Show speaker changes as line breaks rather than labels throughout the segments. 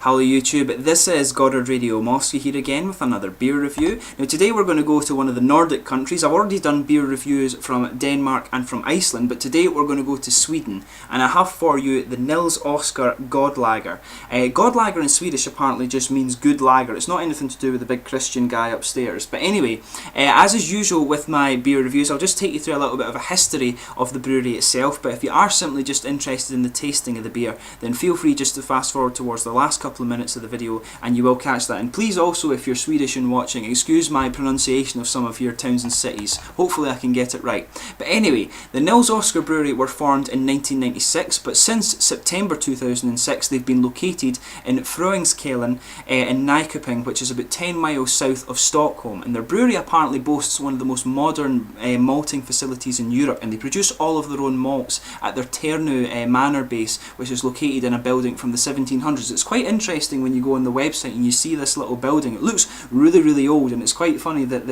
Hello YouTube, this is Goddard Radio Moscow here again with another beer review. Now today we're going to go to one of the Nordic countries. I've already done beer reviews from Denmark and from Iceland, but today we're going to go to Sweden, and I have for you the Nils Oscar Godlager. Godlager in Swedish apparently just means good lager. It's not anything to do with the big Christian guy upstairs. But anyway, as is usual with my beer reviews, I'll just take you through a little bit of a history of the brewery itself, but if you are simply just interested in the tasting of the beer, then feel free just to fast forward towards the last couple of minutes of the video and you will catch that. And please also, if you're Swedish and watching, excuse my pronunciation of some of your towns and cities. Hopefully I can get it right. But anyway, the Nils Oscar Brewery were formed in 1996, but since September 2006 they've been located in Fröingskällen in Nyköping, which is about 10 miles south of Stockholm. And their brewery apparently boasts one of the most modern malting facilities in Europe, and they produce all of their own malts at their Ternu manor base, which is located in a building from the 1700s. It's quite interesting when you go on the website and you see this little building. It looks really old, and it's quite funny that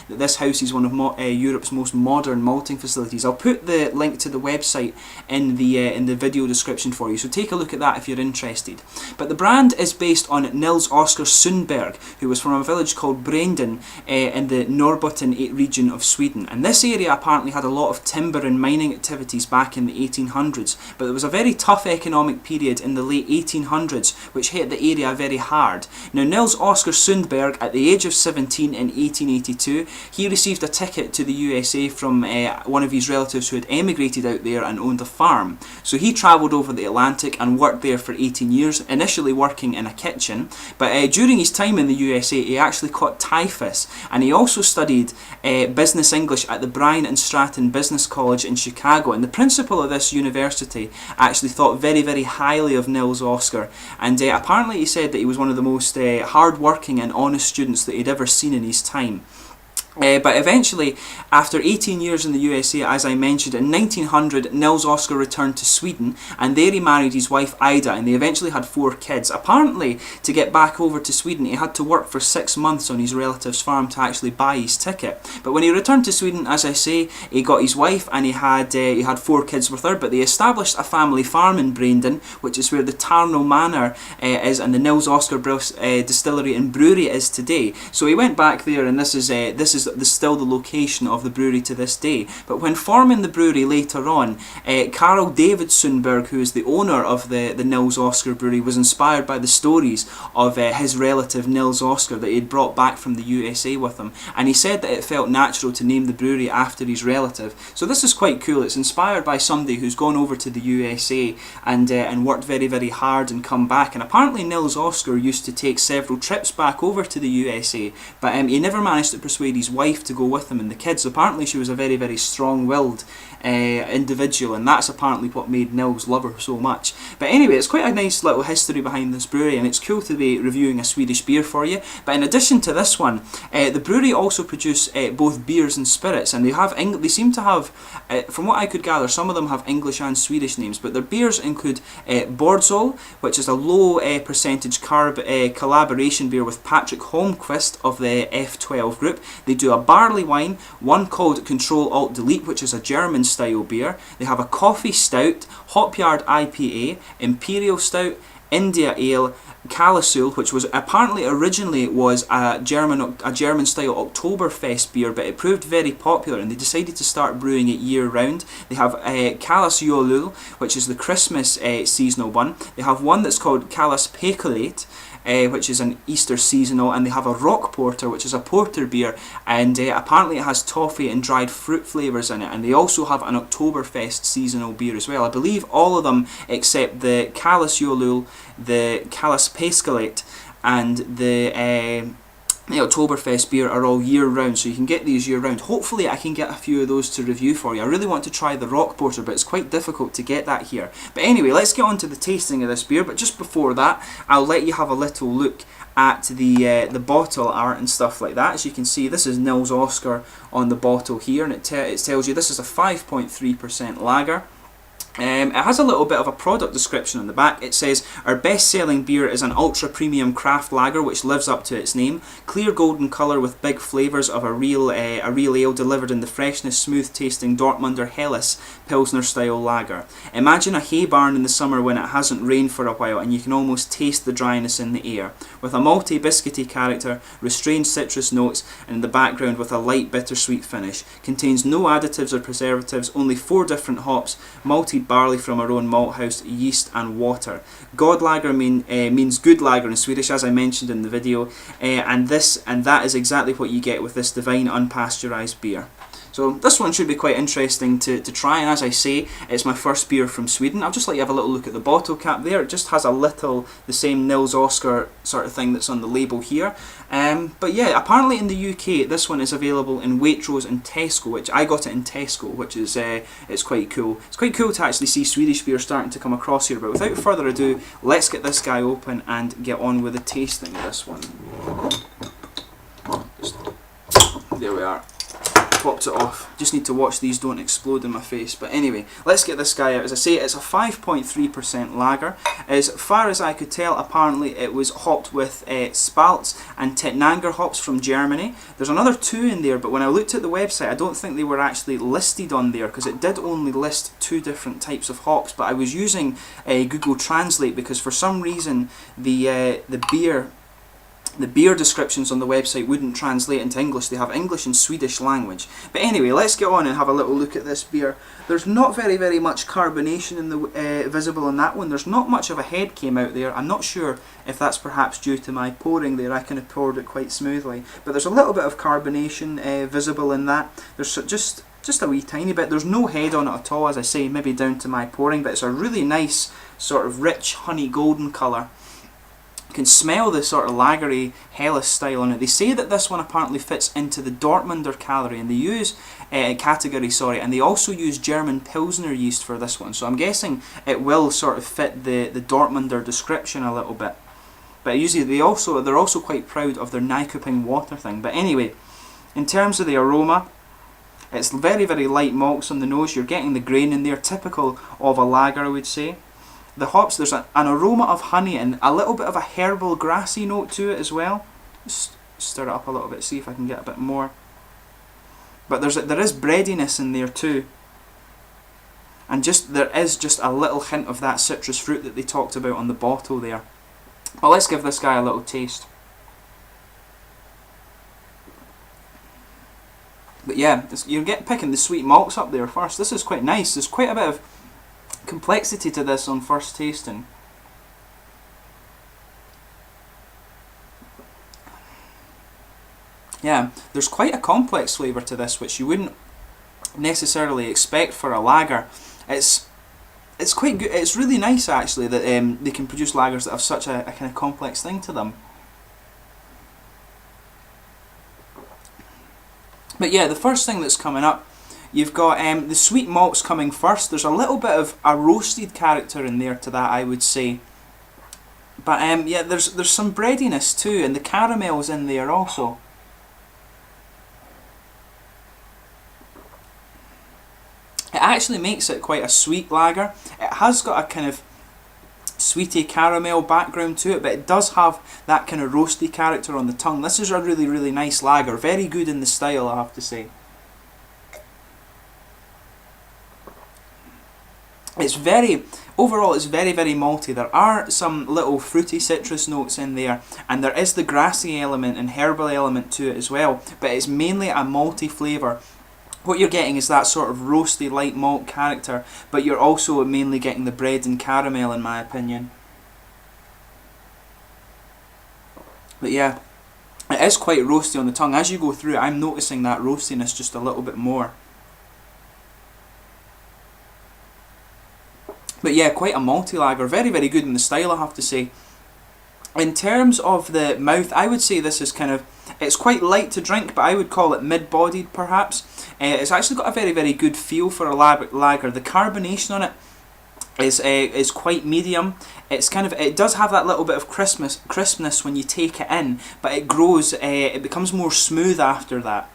this house is one of Europe's most modern malting facilities. I'll put the link to the website in the video description for you, so take a look at that if you're interested. But the brand is based on Nils Oscar Sundberg, who was from a village called Brenden in the Norrbotten region of Sweden. And this area apparently had a lot of timber and mining activities back in the 1800s, but there was a very tough economic period in the late 1800s which hit the area very hard. Now, Nils Oscar Sundberg, at the age of 17 in 1882, he received a ticket to the USA from one of his relatives who had emigrated out there and owned a farm. So he travelled over the Atlantic and worked there for 18 years, initially working in a kitchen, but during his time in the USA he actually caught typhus, and he also studied business English at the Bryan and Stratton Business College in Chicago. And the principal of this university actually thought very highly of Nils Oscar, and apparently he said that he was one of the most hard-working and honest students that he'd ever seen in his time. But eventually, after 18 years in the USA, as I mentioned, in 1900 Nils Oscar returned to Sweden, and there he married his wife Ida, and they eventually had 4 kids. Apparently, to get back over to Sweden, he had to work for 6 months on his relative's farm to actually buy his ticket. But when he returned to Sweden, as I say, he got his wife and he had 4 kids with her, but they established a family farm in Brenden, which is where the Tarno Manor is, and the Nils Oscar distillery and brewery is today. So he went back there, and this is still the location of the brewery to this day. But when forming the brewery later on, Carl David Sundberg, who is the owner of the Nils Oscar Brewery, was inspired by the stories of his relative Nils Oscar that he had brought back from the USA with him, and he said that it felt natural to name the brewery after his relative. So this is quite cool. It's inspired by somebody who's gone over to the USA and worked very hard and come back. And apparently Nils Oscar used to take several trips back over to the USA, but he never managed to persuade his wife to go with him and the kids. Apparently she was a very strong-willed individual, and that's apparently what made Nils love her so much. But anyway, it's quite a nice little history behind this brewery, and it's cool to be reviewing a Swedish beer for you. But in addition to this one, the brewery also produce both beers and spirits, and they seem to have, from what I could gather, some of them have English and Swedish names, but their beers include Bordzol, which is a low percentage carb collaboration beer with Patrick Holmquist of the F12 group. They do a barley wine, one called Control Alt Delete, which is a German style beer. They have a coffee stout, Hopyard IPA, Imperial Stout, India Ale, Kalasul, which was apparently originally was a German style Oktoberfest beer, but it proved very popular and they decided to start brewing it year round. They have Kalas Jolul, which is the Christmas seasonal one. They have one that's called Kalas Pekulate, which is an Easter seasonal, and they have a Rock Porter, which is a porter beer, and apparently it has toffee and dried fruit flavours in it. And they also have an Oktoberfest seasonal beer as well. I believe all of them except the Kalas Jolul, the Kalas Peskalate, and the Oktoberfest beer are all year round, so you can get these year round. Hopefully I can get a few of those to review for you. I really want to try the Rock Porter, but it's quite difficult to get that here. But anyway, let's get on to the tasting of this beer. But just before that, I'll let you have a little look at the bottle art and stuff like that. As you can see, this is Nils Oscar on the bottle here, and it tells you this is a 5.3% lager. It has a little bit of a product description on the back. It says, our best-selling beer is an ultra-premium craft lager which lives up to its name. Clear golden colour with big flavours of a real ale delivered in the freshness, smooth-tasting Dortmunder Helles Pilsner-style lager. Imagine a hay barn in the summer when it hasn't rained for a while and you can almost taste the dryness in the air. With a malty, biscuity character, restrained citrus notes, and in the background with a light bittersweet finish. Contains no additives or preservatives, only 4 different hops, malted barley from our own malt house, yeast and water. God lager means good lager in Swedish, as I mentioned in the video, and that is exactly what you get with this divine unpasteurised beer. So this one should be quite interesting to try, and as I say, it's my first beer from Sweden. I'll just let you have a little look at the bottle cap there. It just has a little, the same Nils Oscar sort of thing that's on the label here. But yeah, apparently in the UK this one is available in Waitrose and Tesco, which I got it in Tesco, which is it's quite cool. It's quite cool to actually see Swedish beer starting to come across here, but without further ado, let's get this guy open and get on with the tasting of this one. There we are. Popped it off. Just need to watch these don't explode in my face. But anyway, let's get this guy out. As I say, it's a 5.3% lager. As far as I could tell, apparently it was hopped with Spalz and Tettnanger hops from Germany. There's another 2 in there, but when I looked at the website, I don't think they were actually listed on there because it did only list 2 different types of hops. But I was using Google Translate because for some reason the beer descriptions on the website wouldn't translate into English. They have English and Swedish language. But anyway, let's get on and have a little look at this beer. There's not very much carbonation in the visible in that one. There's not much of a head came out there. I'm not sure if that's perhaps due to my pouring there. I kind of poured it quite smoothly. But there's a little bit of carbonation visible in that. There's just a wee tiny bit. There's no head on it at all, as I say, maybe down to my pouring. But it's a really nice sort of rich honey golden colour. You can smell the sort of lagery Helles style on it. They say that this one apparently fits into the Dortmunder category, and and they also use German Pilsner yeast for this one. So I'm guessing it will sort of fit the Dortmunder description a little bit. But usually they're also quite proud of their Nyköping water thing. But anyway, in terms of the aroma, it's very light malts on the nose. You're getting the grain in there, typical of a lager, I would say. The hops, there's an aroma of honey and a little bit of a herbal grassy note to it as well. Just stir it up a little bit, see if I can get a bit more. But there is breadiness in there too. And there is just a little hint of that citrus fruit that they talked about on the bottle there. Well, let's give this guy a little taste. But yeah, you're picking the sweet malts up there first. This is quite nice. There's quite a bit of complexity to this on first tasting. Yeah, there's quite a complex flavour to this, which you wouldn't necessarily expect for a lager. It's quite good. It's really nice actually that they can produce lagers that have such a kind of complex thing to them. But yeah, the first thing that's coming up, you've got the sweet malts coming first. There's a little bit of a roasted character in there to that, I would say. But yeah, there's some breadiness too, and the caramel's in there also. It actually makes it quite a sweet lager. It has got a kind of sweety caramel background to it, but it does have that kind of roasty character on the tongue. This is a really nice lager. Very good in the style, I have to say. Overall it's very malty. There are some little fruity citrus notes in there, and there is the grassy element and herbal element to it as well, but it's mainly a malty flavour. What you're getting is that sort of roasty light malt character, but you're also mainly getting the bread and caramel in my opinion. But yeah, it is quite roasty on the tongue. As you go through it, I'm noticing that roastiness just a little bit more. But yeah, quite a malty lager. Very good in the style, I have to say. In terms of the mouth, I would say this is it's quite light to drink, but I would call it mid-bodied perhaps. It's actually got a very good feel for a lager. The carbonation on it is quite medium. It does have that little bit of crispness when you take it in, but it grows, it becomes more smooth after that.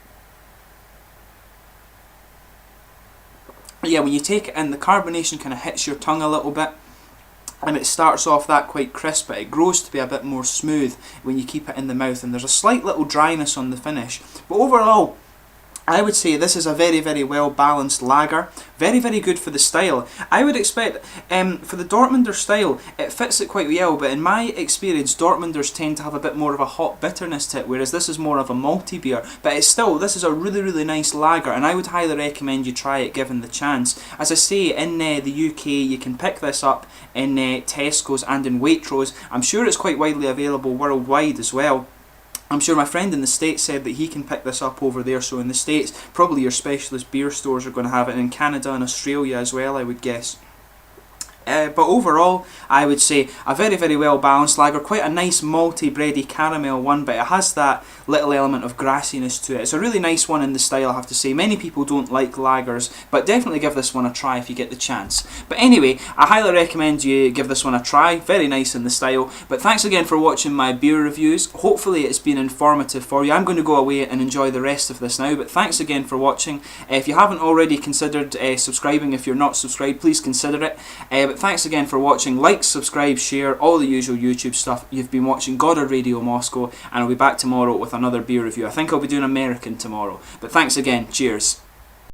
yeah, when you take it in, the carbonation kind of hits your tongue a little bit, and it starts off that quite crisp, but it grows to be a bit more smooth when you keep it in the mouth, and there's a slight little dryness on the finish. But overall, I would say this is a very, very well balanced lager. Very, very good for the style. I would expect, for the Dortmunder style, it fits it quite well, but in my experience, Dortmunders tend to have a bit more of a hot bitterness to it, whereas this is more of a malty beer. But it's still, this is a really, really nice lager, and I would highly recommend you try it given the chance. As I say, in the UK, you can pick this up in Tesco's and in Waitrose. I'm sure it's quite widely available worldwide as well. I'm sure my friend in the States said that he can pick this up over there, so in the States, probably your specialist beer stores are going to have it, in Canada and Australia as well, I would guess. But overall, I would say a very, very well balanced lager. Quite a nice malty, bready caramel one, but it has that little element of grassiness to it. It's a really nice one in the style, I have to say. Many people don't like lagers, but definitely give this one a try if you get the chance. But anyway, I highly recommend you give this one a try. Very nice in the style. But thanks again for watching my beer reviews. Hopefully it's been informative for you. I'm going to go away and enjoy the rest of this now, but thanks again for watching. If you haven't already considered subscribing, if you're not subscribed, please consider it. But thanks again for watching. Like, subscribe, share, all the usual YouTube stuff. You've been watching Goddard Radio Moscow, and I'll be back tomorrow with another beer review. I think I'll be doing American tomorrow. But thanks again. Cheers.